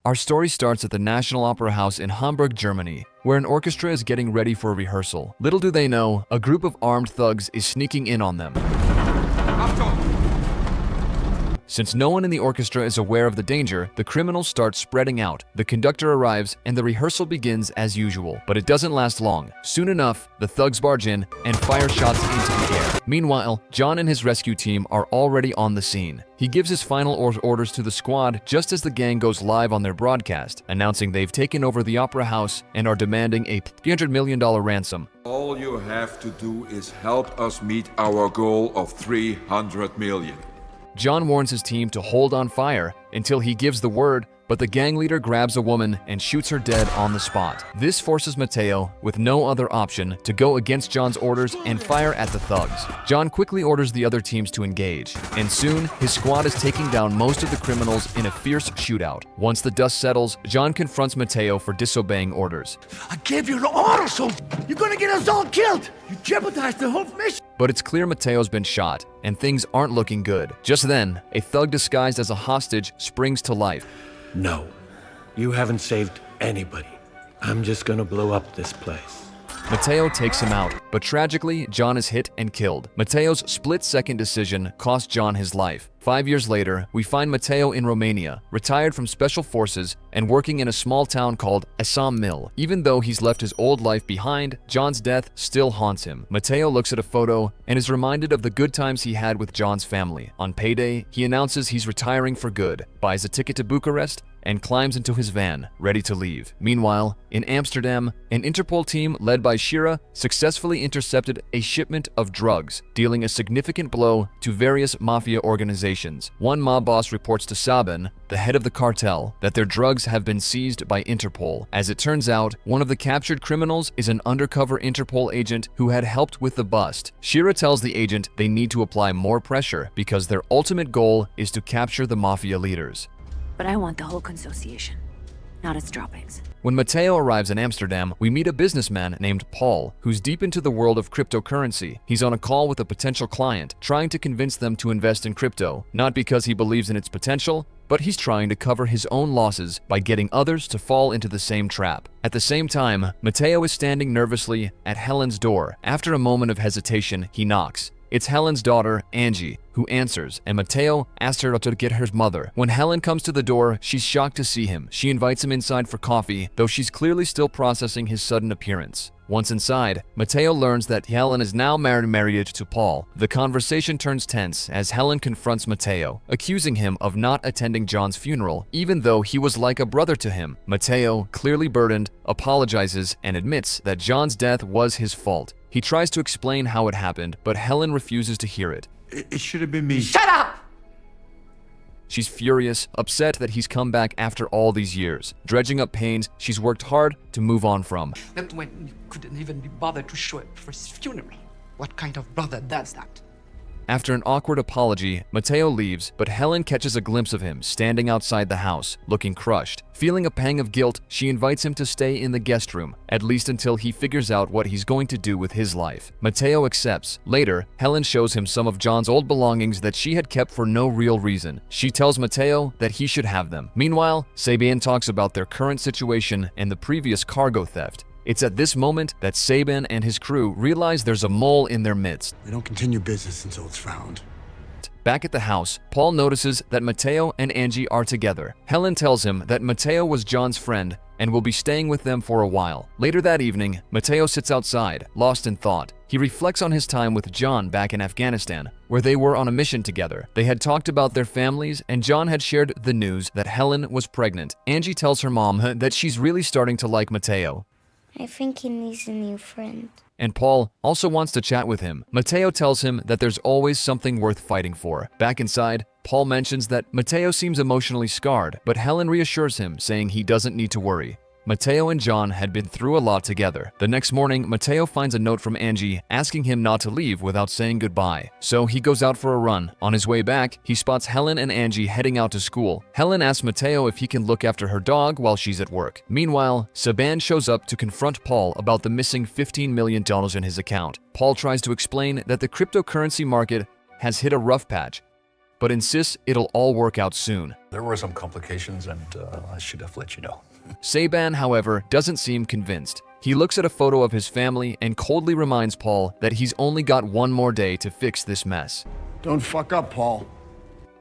Our story starts at the National Opera House in Hamburg, Germany, where an orchestra is getting ready for a rehearsal. Little do they know, a group of armed thugs is sneaking in on them. Since no one in the orchestra is aware of the danger, the criminals start spreading out. The conductor arrives and the rehearsal begins as usual, but it doesn't last long. Soon enough, the thugs barge in and fire shots into the air. Meanwhile, John and his rescue team are already on the scene. He gives his final orders to the squad just as the gang goes live on their broadcast, announcing they've taken over the opera house and are demanding a $300 million ransom. All you have to do is help us meet our goal of 300 million. John warns his team to hold on fire until he gives the word, but the gang leader grabs a woman and shoots her dead on the spot. This forces Matteo, with no other option, to go against John's orders and fire at the thugs. John quickly orders the other teams to engage, and soon his squad is taking down most of the criminals in a fierce shootout. Once the dust settles, John confronts Matteo for disobeying orders. I gave you an order, so you're gonna get us all killed! You jeopardized the whole mission! But it's clear Matteo's been shot, and things aren't looking good. Just then, a thug disguised as a hostage springs to life. No, you haven't saved anybody. I'm just gonna blow up this place. Matteo takes him out, but tragically, John is hit and killed. Matteo's split-second decision cost John his life. 5 years later, we find Matteo in Romania, retired from special forces and working in a small town called Assam Mill. Even though he's left his old life behind, John's death still haunts him. Matteo looks at a photo and is reminded of the good times he had with John's family. On payday, he announces he's retiring for good, buys a ticket to Bucharest, and climbs into his van, ready to leave. Meanwhile, in Amsterdam, an Interpol team led by Shira successfully intercepted a shipment of drugs, dealing a significant blow to various mafia organizations. One mob boss reports to Sabin, the head of the cartel, that their drugs have been seized by Interpol. As it turns out, one of the captured criminals is an undercover Interpol agent who had helped with the bust. Shira tells the agent they need to apply more pressure because their ultimate goal is to capture the mafia leaders. But I want the whole consociation, not its droppings. When Matteo arrives in Amsterdam, we meet a businessman named Paul, who's deep into the world of cryptocurrency. He's on a call with a potential client, trying to convince them to invest in crypto, not because he believes in its potential, but he's trying to cover his own losses by getting others to fall into the same trap. At the same time, Matteo is standing nervously at Helen's door. After a moment of hesitation, he knocks. It's Helen's daughter, Angie, who answers, and Matteo asks her to get her mother. When Helen comes to the door, she's shocked to see him. She invites him inside for coffee, though she's clearly still processing his sudden appearance. Once inside, Matteo learns that Helen is now married to Paul. The conversation turns tense as Helen confronts Matteo, accusing him of not attending John's funeral, even though he was like a brother to him. Matteo, clearly burdened, apologizes and admits that John's death was his fault. He tries to explain how it happened, but Helen refuses to hear it. It should have been me. Shut up! She's furious, upset that he's come back after all these years, dredging up pains she's worked hard to move on from. That when you couldn't even be bothered to show up for his funeral. What kind of brother does that? After an awkward apology, Matteo leaves, but Helen catches a glimpse of him standing outside the house, looking crushed. Feeling a pang of guilt, she invites him to stay in the guest room, at least until he figures out what he's going to do with his life. Matteo accepts. Later, Helen shows him some of John's old belongings that she had kept for no real reason. She tells Matteo that he should have them. Meanwhile, Sabin talks about their current situation and the previous cargo theft. It's at this moment that Sabin and his crew realize there's a mole in their midst. We don't continue business until it's found. Back at the house, Paul notices that Matteo and Angie are together. Helen tells him that Matteo was John's friend and will be staying with them for a while. Later that evening, Matteo sits outside, lost in thought. He reflects on his time with John back in Afghanistan, where they were on a mission together. They had talked about their families, and John had shared the news that Helen was pregnant. Angie tells her mom that she's really starting to like Matteo. I think he needs a new friend. And Paul also wants to chat with him. Matteo tells him that there's always something worth fighting for. Back inside, Paul mentions that Matteo seems emotionally scarred, but Helen reassures him, saying he doesn't need to worry. Matteo and John had been through a lot together. The next morning, Matteo finds a note from Angie asking him not to leave without saying goodbye. So he goes out for a run. On his way back, he spots Helen and Angie heading out to school. Helen asks Matteo if he can look after her dog while she's at work. Meanwhile, Saban shows up to confront Paul about the missing $15 million in his account. Paul tries to explain that the cryptocurrency market has hit a rough patch, but insists it'll all work out soon. There were some complications, and I should have let you know. Saban, however, doesn't seem convinced. He looks at a photo of his family and coldly reminds Paul that he's only got one more day to fix this mess. Don't fuck up, Paul.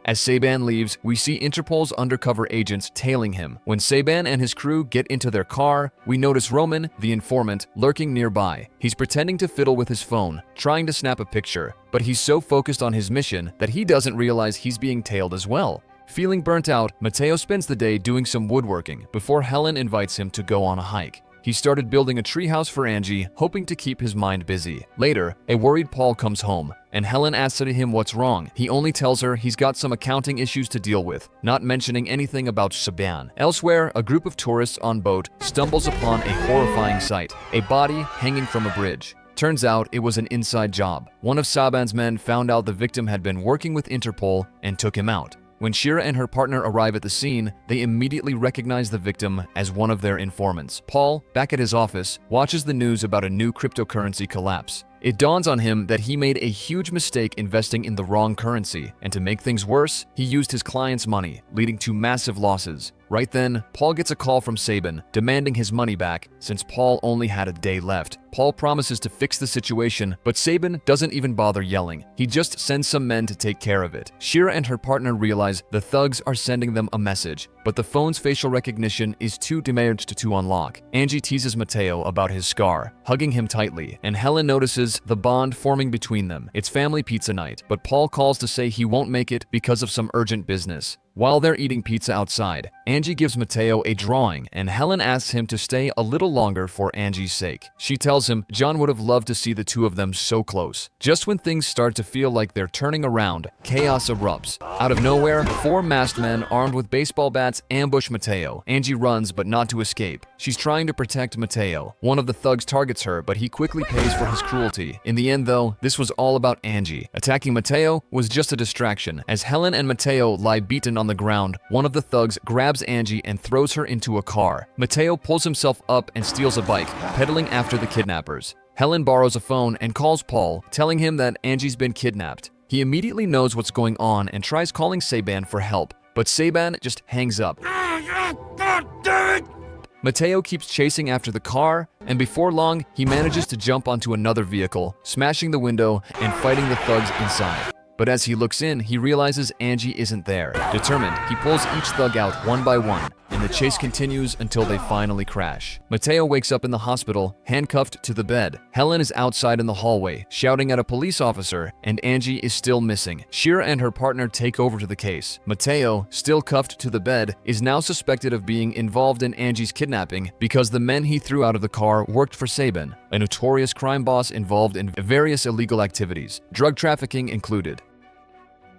As Saban leaves, we see Interpol's undercover agents tailing him. When Saban and his crew get into their car, we notice Roman, the informant, lurking nearby. He's pretending to fiddle with his phone, trying to snap a picture, but he's so focused on his mission that he doesn't realize he's being tailed as well. Feeling burnt out, Mateo spends the day doing some woodworking before Helen invites him to go on a hike. He started building a treehouse for Angie, hoping to keep his mind busy. Later, a worried Paul comes home, and Helen asks him what's wrong. He only tells her he's got some accounting issues to deal with, not mentioning anything about Saban. Elsewhere, a group of tourists on boat stumbles upon a horrifying sight, a body hanging from a bridge. Turns out it was an inside job. One of Saban's men found out the victim had been working with Interpol and took him out. When Shira and her partner arrive at the scene, they immediately recognize the victim as one of their informants. Paul, back at his office, watches the news about a new cryptocurrency collapse. It dawns on him that he made a huge mistake investing in the wrong currency, and to make things worse, he used his client's money, leading to massive losses. Right then, Paul gets a call from Saban, demanding his money back since Paul only had a day left. Paul promises to fix the situation, but Saban doesn't even bother yelling. He just sends some men to take care of it. Shira and her partner realize the thugs are sending them a message, but the phone's facial recognition is too damaged to unlock. Angie teases Mateo about his scar, hugging him tightly, and Helen notices the bond forming between them. It's family pizza night, but Paul calls to say he won't make it because of some urgent business. While they're eating pizza outside, Angie gives Mateo a drawing, and Helen asks him to stay a little longer for Angie's sake. She tells him John would have loved to see the two of them so close. Just when things start to feel like they're turning around, chaos erupts. Out of nowhere, 4 masked men armed with baseball bats ambush Mateo. Angie runs, but not to escape. She's trying to protect Mateo. One of the thugs targets her, but he quickly pays for his cruelty. In the end, though, this was all about Angie. Attacking Mateo was just a distraction. As Helen and Mateo lie beaten on the ground, one of the thugs grabs Angie and throws her into a car. Mateo pulls himself up and steals a bike, pedaling after the kidnappers. Helen borrows a phone and calls Paul, telling him that Angie's been kidnapped. He immediately knows what's going on and tries calling Saban for help, but Saban just hangs up. Mateo keeps chasing after the car, and before long, he manages to jump onto another vehicle, smashing the window and fighting the thugs inside. But as he looks in, he realizes Angie isn't there. Determined, he pulls each thug out one by one, and the chase continues until they finally crash. Mateo wakes up in the hospital, handcuffed to the bed. Helen is outside in the hallway, shouting at a police officer, and Angie is still missing. Shira and her partner take over to the case. Mateo, still cuffed to the bed, is now suspected of being involved in Angie's kidnapping because the men he threw out of the car worked for Saban, a notorious crime boss involved in various illegal activities, drug trafficking included.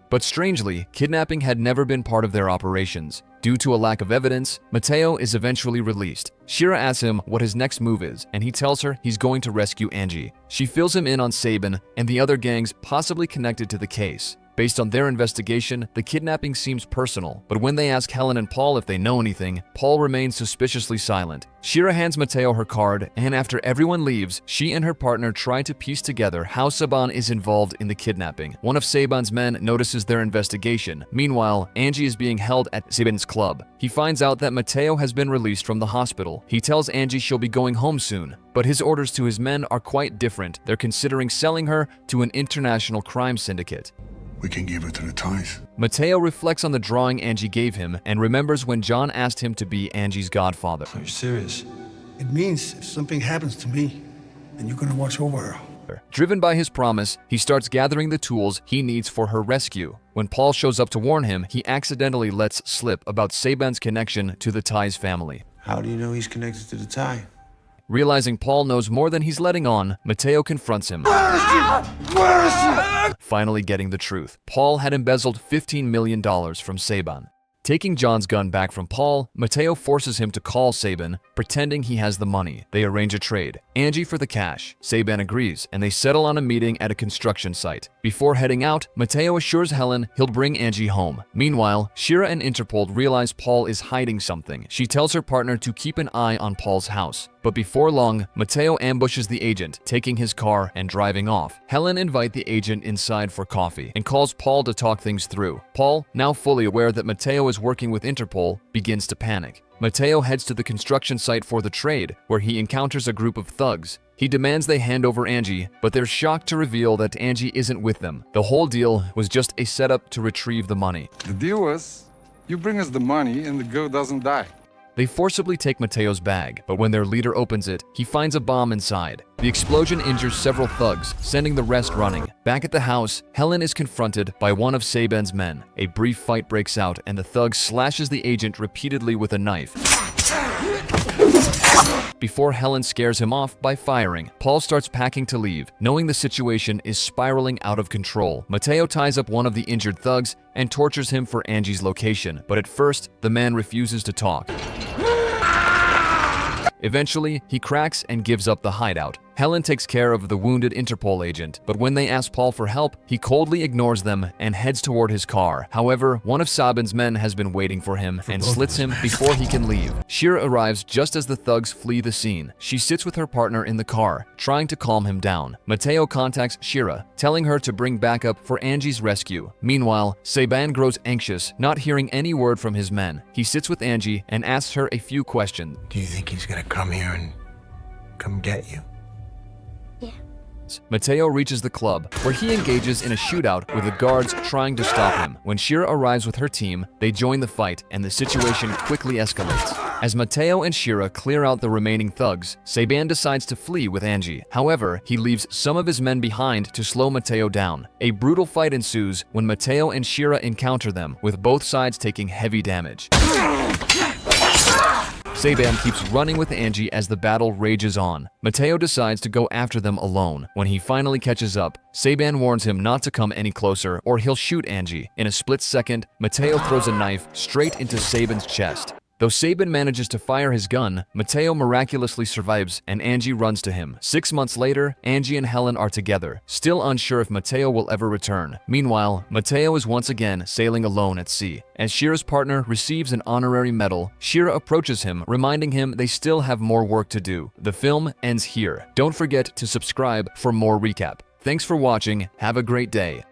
But strangely, kidnapping had never been part of their operations. Due to a lack of evidence, Mateo is eventually released. Shira asks him what his next move is, and he tells her he's going to rescue Angie. She fills him in on Saban and the other gangs possibly connected to the case. Based on their investigation, the kidnapping seems personal, but when they ask Helen and Paul if they know anything, Paul remains suspiciously silent. Shira hands Mateo her card, and after everyone leaves, she and her partner try to piece together how Saban is involved in the kidnapping. One of Saban's men notices their investigation. Meanwhile, Angie is being held at Saban's club. He finds out that Mateo has been released from the hospital. He tells Angie she'll be going home soon, but his orders to his men are quite different. They're considering selling her to an international crime syndicate. We can give her to the ties. Mateo reflects on the drawing Angie gave him and remembers when John asked him to be Angie's godfather. Are you serious? It means if something happens to me, then you're gonna watch over her. Driven by his promise, he starts gathering the tools he needs for her rescue. When Paul shows up to warn him, he accidentally lets slip about Saban's connection to the Ties family. How do you know he's connected to the tie? Realizing Paul knows more than he's letting on, Mateo confronts him. Where is she? Where is she? Finally getting the truth. Paul had embezzled $15 million from Saban. Taking John's gun back from Paul, Mateo forces him to call Saban, pretending he has the money. They arrange a trade. Angie for the cash. Saban agrees, and they settle on a meeting at a construction site. Before heading out, Mateo assures Helen he'll bring Angie home. Meanwhile, Shira and Interpol realize Paul is hiding something. She tells her partner to keep an eye on Paul's house. But before long, Mateo ambushes the agent, taking his car and driving off. Helen invites the agent inside for coffee and calls Paul to talk things through. Paul, now fully aware that Mateo is working with Interpol, begins to panic. Mateo heads to the construction site for the trade, where he encounters a group of thugs. He demands they hand over Angie, but they're shocked to reveal that Angie isn't with them. The whole deal was just a setup to retrieve the money. The deal was, you bring us the money and the girl doesn't die. They forcibly take Mateo's bag, but when their leader opens it, he finds a bomb inside. The explosion injures several thugs, sending the rest running. Back at the house, Helen is confronted by one of Saban's men. A brief fight breaks out, and the thug slashes the agent repeatedly with a knife before Helen scares him off by firing. Paul starts packing to leave, knowing the situation is spiraling out of control. Mateo ties up one of the injured thugs and tortures him for Angie's location, but at first, the man refuses to talk. Eventually, he cracks and gives up the hideout. Helen takes care of the wounded Interpol agent, but when they ask Paul for help, he coldly ignores them and heads toward his car. However, one of Saban's men has been waiting for him and slits him before he can leave. Shira arrives just as the thugs flee the scene. She sits with her partner in the car, trying to calm him down. Mateo contacts Shira, telling her to bring backup for Angie's rescue. Meanwhile, Saban grows anxious, not hearing any word from his men. He sits with Angie and asks her a few questions. Do you think he's gonna come here and come get you? Mateo reaches the club, where he engages in a shootout with the guards trying to stop him. When Shira arrives with her team, they join the fight, and the situation quickly escalates. As Mateo and Shira clear out the remaining thugs, Saban decides to flee with Angie. However, he leaves some of his men behind to slow Mateo down. A brutal fight ensues when Mateo and Shira encounter them, with both sides taking heavy damage. Saban keeps running with Angie as the battle rages on. Mateo decides to go after them alone. When he finally catches up, Saban warns him not to come any closer or he'll shoot Angie. In a split second, Mateo throws a knife straight into Saban's chest. Though Saban manages to fire his gun, Mateo miraculously survives and Angie runs to him. 6 months later, Angie and Helen are together, still unsure if Mateo will ever return. Meanwhile, Mateo is once again sailing alone at sea. As Shira's partner receives an honorary medal, Shira approaches him, reminding him they still have more work to do. The film ends here. Don't forget to subscribe for more recap. Thanks for watching. Have a great day.